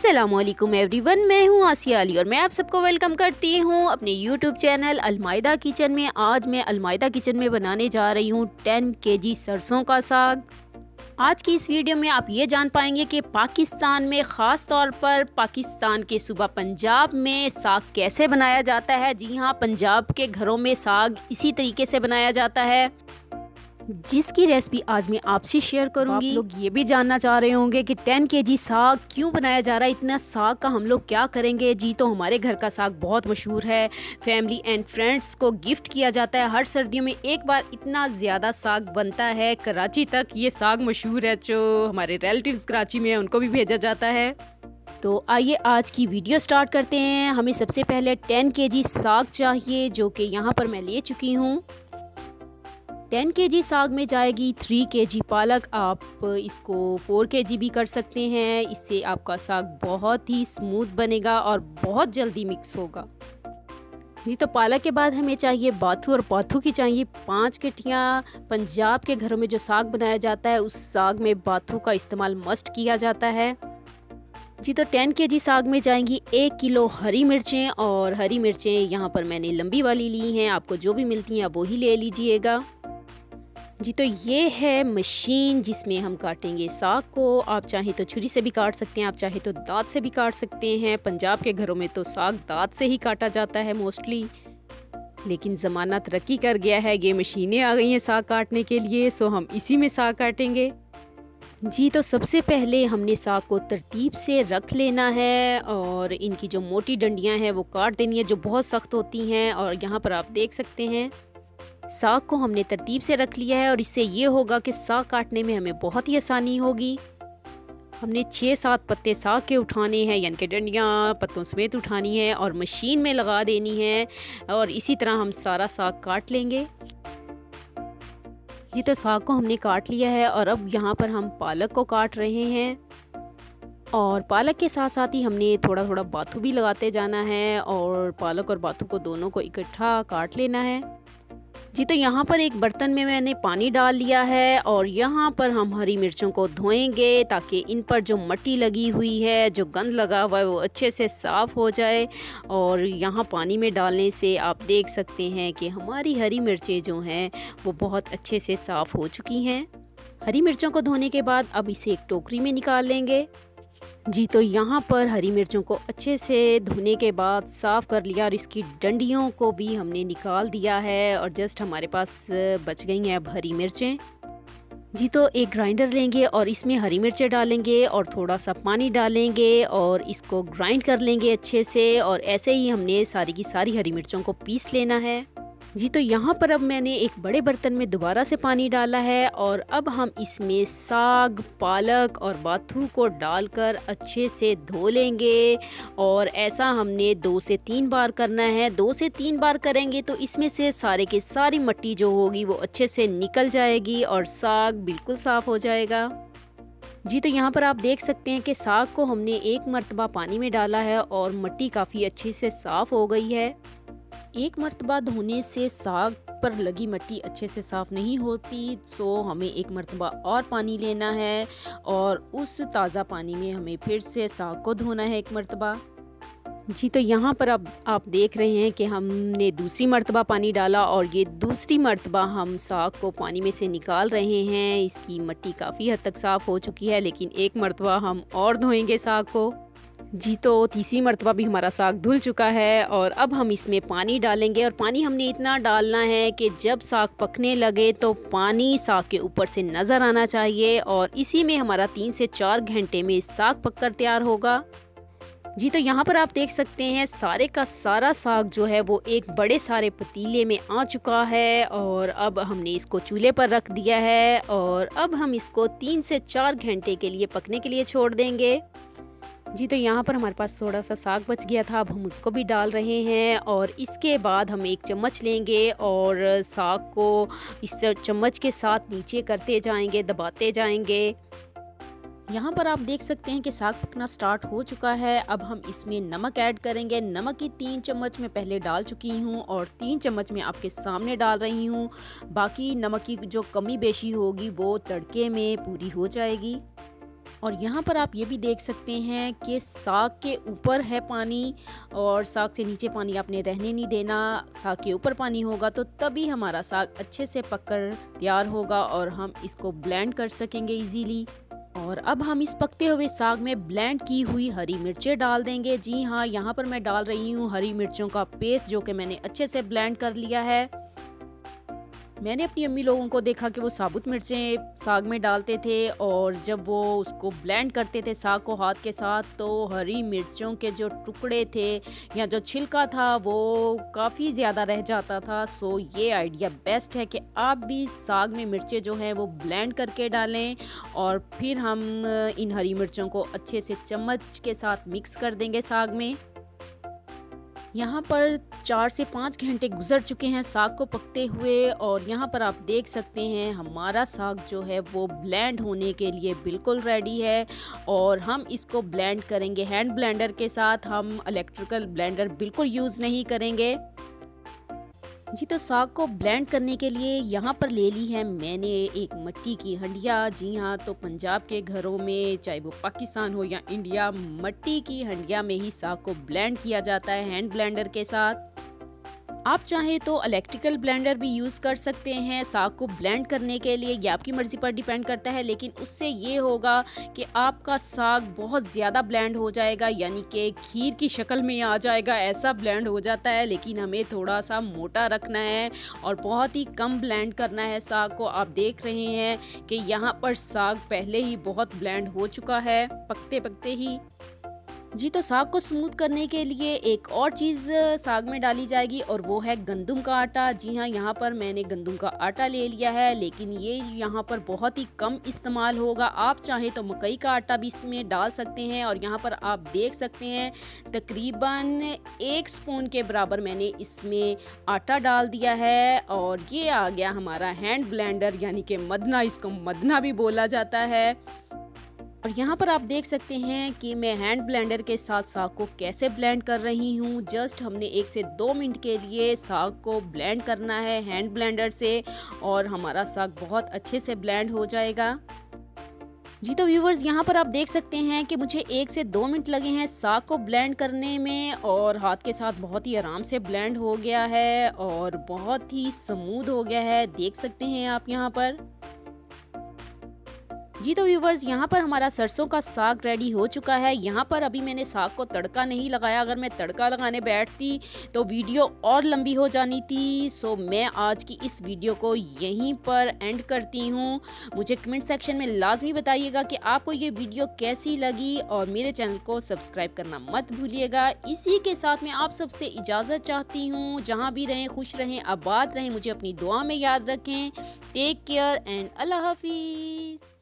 अस्सलामुअलैकुम एवरीवन, मैं हूँ आसिया अली और मैं आप सबको वेलकम करती हूँ अपने यूट्यूब चैनल अलमायदा किचन में। आज मैं अलमायदा किचन में बनाने जा रही हूँ 10 केजी सरसों का साग। आज की इस वीडियो में आप ये जान पाएंगे कि पाकिस्तान में ख़ास तौर पर पाकिस्तान के सूबा पंजाब में साग कैसे बनाया जाता है। जी हाँ, पंजाब के घरों में साग इसी तरीके से बनाया जाता है, जिसकी रेसिपी आज मैं आपसे शेयर करूंगी। आप लोग ये भी जानना चाह रहे होंगे कि 10 केजी साग क्यों बनाया जा रहा है, इतना साग का हम लोग क्या करेंगे। जी तो हमारे घर का साग बहुत मशहूर है, फैमिली एंड फ्रेंड्स को गिफ्ट किया जाता है। हर सर्दियों में एक बार इतना ज़्यादा साग बनता है, कराची तक ये साग मशहूर है। जो हमारे रिलेटिव्स कराची में है उनको भी भेजा जाता है। तो आइए आज की वीडियो स्टार्ट करते हैं। हमें सबसे पहले 10 केजी साग चाहिए, जो कि यहाँ पर मैं ले चुकी हूँ। 10 केजी साग में जाएगी 3 केजी पालक। आप इसको 4 केजी भी कर सकते हैं, इससे आपका साग बहुत ही स्मूथ बनेगा और बहुत जल्दी मिक्स होगा। जी तो पालक के बाद हमें चाहिए बाथू, और बाथू की चाहिए 5 गठियाँ। पंजाब के घरों में जो साग बनाया जाता है उस साग में बाथू का इस्तेमाल मस्ट किया जाता है। जी तो 10 केजी साग में जाएंगी 1 किलो हरी मिर्चें, और हरी मिर्चें यहाँ पर मैंने लंबी वाली ली हैं। आपको जो भी मिलती हैं आप वही ले लीजिएगा। जी तो ये है मशीन जिसमें हम काटेंगे साग को। आप चाहें तो छुरी से भी काट सकते हैं, आप चाहें तो दांत से भी काट सकते हैं। पंजाब के घरों में तो साग दांत से ही काटा जाता है मोस्टली, लेकिन ज़माना तरक्की कर गया है, ये मशीनें आ गई हैं साग काटने के लिए, सो हम इसी में साग काटेंगे। जी तो सबसे पहले हमने साग को तरतीब से रख लेना है और इनकी जो मोटी डंडियां हैं वो काट देनी है, जो बहुत सख्त होती हैं। और यहाँ पर आप देख सकते हैं साग को हमने तरतीब से रख लिया है, और इससे ये होगा कि साग काटने में हमें बहुत ही आसानी होगी। हमने 6-7 पत्ते साग के उठाने हैं, यानी कि डंडियाँ पत्तों समेत उठानी है और मशीन में लगा देनी है, और इसी तरह हम सारा साग काट लेंगे। जी तो साग को हमने काट लिया है और अब यहाँ पर हम पालक को काट रहे हैं, और पालक के साथ साथ ही हमने थोड़ा थोड़ा बाथू भी लगाते जाना है, और पालक और बाथू को दोनों को इकट्ठा काट लेना है। जी तो यहाँ पर एक बर्तन में मैंने पानी डाल लिया है, और यहाँ पर हम हरी मिर्चों को धोएंगे ताकि इन पर जो मट्टी लगी हुई है, जो गंद लगा हुआ है, वो अच्छे से साफ़ हो जाए। और यहाँ पानी में डालने से आप देख सकते हैं कि हमारी हरी मिर्चें जो हैं वो बहुत अच्छे से साफ़ हो चुकी हैं। हरी मिर्चों को धोने के बाद अब इसे एक टोकरी में निकाल लेंगे। जी तो यहाँ पर हरी मिर्चों को अच्छे से धोने के बाद साफ़ कर लिया, और इसकी डंडियों को भी हमने निकाल दिया है, और जस्ट हमारे पास बच गई हैं अब हरी मिर्चें। जी तो एक ग्राइंडर लेंगे और इसमें हरी मिर्चें डालेंगे और थोड़ा सा पानी डालेंगे और इसको ग्राइंड कर लेंगे अच्छे से, और ऐसे ही हमने सारी की सारी हरी मिर्चों को पीस लेना है। जी तो यहाँ पर अब मैंने एक बड़े बर्तन में दोबारा से पानी डाला है, और अब हम इसमें साग, पालक और बाथू को डालकर अच्छे से धो लेंगे। और ऐसा हमने 2 से 3 बार करना है। 2 से 3 बार करेंगे तो इसमें से सारे की सारी मट्टी जो होगी वो अच्छे से निकल जाएगी और साग बिल्कुल साफ़ हो जाएगा। जी तो यहाँ पर आप देख सकते हैं कि साग को हमने एक मरतबा पानी में डाला है और मट्टी काफ़ी अच्छे से साफ़ हो गई है। एक मरतबा धोने से साग पर लगी मट्टी अच्छे से साफ़ नहीं होती, सो हमें एक मरतबा और पानी लेना है, और उस ताज़ा पानी में हमें फिर से साग को धोना है एक मरतबा। जी तो यहाँ पर अब आप देख रहे हैं कि हमने दूसरी मरतबा पानी डाला, और ये दूसरी मरतबा हम साग को पानी में से निकाल रहे हैं। इसकी मट्टी काफ़ी हद तक साफ़ हो चुकी है, लेकिन एक मरतबा हम और धोएंगे साग को। जी तो तीसरी मरतबा भी हमारा साग धुल चुका है, और अब हम इसमें पानी डालेंगे, और पानी हमने इतना डालना है कि जब साग पकने लगे तो पानी साग के ऊपर से नज़र आना चाहिए, और इसी में हमारा 3 से 4 घंटे में साग पककर तैयार होगा। जी तो यहाँ पर आप देख सकते हैं सारे का सारा साग जो है वो एक बड़े सारे पतीले में आ चुका है, और अब हमने इसको चूल्हे पर रख दिया है, और अब हम इसको 3 से 4 घंटे के लिए पकने के लिए छोड़ देंगे। जी तो यहाँ पर हमारे पास थोड़ा सा साग बच गया था, अब हम उसको भी डाल रहे हैं, और इसके बाद हम एक चम्मच लेंगे और साग को इस चम्मच के साथ नीचे करते जाएंगे, दबाते जाएंगे। यहाँ पर आप देख सकते हैं कि साग पकना स्टार्ट हो चुका है। अब हम इसमें नमक ऐड करेंगे। नमक की 3 चम्मच मैं पहले डाल चुकी हूँ, और 3 चम्मच मैं आपके सामने डाल रही हूँ। बाकी नमक की जो कमी बेशी होगी वो तड़के में पूरी हो जाएगी। और यहाँ पर आप ये भी देख सकते हैं कि साग के ऊपर है पानी और साग से नीचे पानी आपने रहने नहीं देना। साग के ऊपर पानी होगा तो तभी हमारा साग अच्छे से पककर तैयार होगा और हम इसको ब्लेंड कर सकेंगे इजीली। और अब हम इस पकते हुए साग में ब्लेंड की हुई हरी मिर्चें डाल देंगे। जी हाँ, यहाँ पर मैं डाल रही हूँ हरी मिर्चों का पेस्ट जो कि मैंने अच्छे से ब्लेंड कर लिया है। मैंने अपनी अम्मी लोगों को देखा कि वो साबुत मिर्चें साग में डालते थे और जब वो उसको ब्लेंड करते थे साग को हाथ के साथ तो हरी मिर्चों के जो टुकड़े थे या जो छिलका था वो काफ़ी ज़्यादा रह जाता था। सो ये आइडिया बेस्ट है कि आप भी साग में मिर्चें जो हैं वो ब्लेंड करके डालें और फिर हम इन हरी मिर्चों को अच्छे से चम्मच के साथ मिक्स कर देंगे साग में। यहाँ पर 4 से 5 घंटे गुजर चुके हैं साग को पकते हुए और यहाँ पर आप देख सकते हैं हमारा साग जो है वो ब्लेंड होने के लिए बिल्कुल रेडी है। और हम इसको ब्लेंड करेंगे हैंड ब्लेंडर के साथ, हम इलेक्ट्रिकल ब्लेंडर बिल्कुल यूज़ नहीं करेंगे। जी तो साग को ब्लेंड करने के लिए यहाँ पर ले ली है मैंने एक मट्टी की हंडिया। जी हाँ, तो पंजाब के घरों में चाहे वो पाकिस्तान हो या इंडिया, मट्टी की हंडिया में ही साग को ब्लेंड किया जाता है हैंड ब्लेंडर के साथ। आप चाहें तो इलेक्ट्रिकल ब्लेंडर भी यूज़ कर सकते हैं साग को ब्लेंड करने के लिए, ये आपकी मर्ज़ी पर डिपेंड करता है। लेकिन उससे ये होगा कि आपका साग बहुत ज़्यादा ब्लेंड हो जाएगा, यानी कि खीर की शक्ल में आ जाएगा, ऐसा ब्लेंड हो जाता है। लेकिन हमें थोड़ा सा मोटा रखना है और बहुत ही कम ब्लेंड करना है साग को। आप देख रहे हैं कि यहाँ पर साग पहले ही बहुत ब्लेंड हो चुका है पकते पकते ही। जी तो साग को स्मूथ करने के लिए एक और चीज़ साग में डाली जाएगी और वो है गंदम का आटा। जी हाँ, यहाँ पर मैंने गंदम का आटा ले लिया है, लेकिन ये यहाँ पर बहुत ही कम इस्तेमाल होगा। आप चाहें तो मकई का आटा भी इसमें डाल सकते हैं। और यहाँ पर आप देख सकते हैं तकरीबन 1 स्पून के बराबर मैंने इसमें आटा डाल दिया है और ये आ गया हमारा हैंड ब्लेंडर, यानी कि मदना, इसको मदना भी बोला जाता है। और यहाँ पर आप देख सकते हैं कि मैं हैंड ब्लेंडर के साथ साग को कैसे ब्लेंड कर रही हूँ। जस्ट हमने 1 से 2 मिनट के लिए साग को ब्लेंड करना है हैंड ब्लेंडर से और हमारा साग बहुत अच्छे से ब्लेंड हो जाएगा। जी तो व्यूवर्स, यहाँ पर आप देख सकते हैं कि मुझे 1 से 2 मिनट लगे हैं साग को ब्लेंड करने में और हाथ के साथ बहुत ही आराम से ब्लेंड हो गया है और बहुत ही स्मूथ हो गया है, देख सकते हैं आप यहाँ पर। जी तो व्यूवर्स, यहाँ पर हमारा सरसों का साग रेडी हो चुका है। यहाँ पर अभी मैंने साग को तड़का नहीं लगाया, अगर मैं तड़का लगाने बैठती तो वीडियो और लंबी हो जानी थी। सो मैं आज की इस वीडियो को यहीं पर एंड करती हूँ। मुझे कमेंट सेक्शन में लाजमी बताइएगा कि आपको ये वीडियो कैसी लगी और मेरे चैनल को सब्सक्राइब करना मत भूलिएगा। इसी के साथ मैं आप सबसे इजाज़त चाहती हूँ। जहाँ भी रहें खुश रहें, आबाद रहें, मुझे अपनी दुआ में याद रखें। टेक केयर एंड अल्लाह हाफिज़।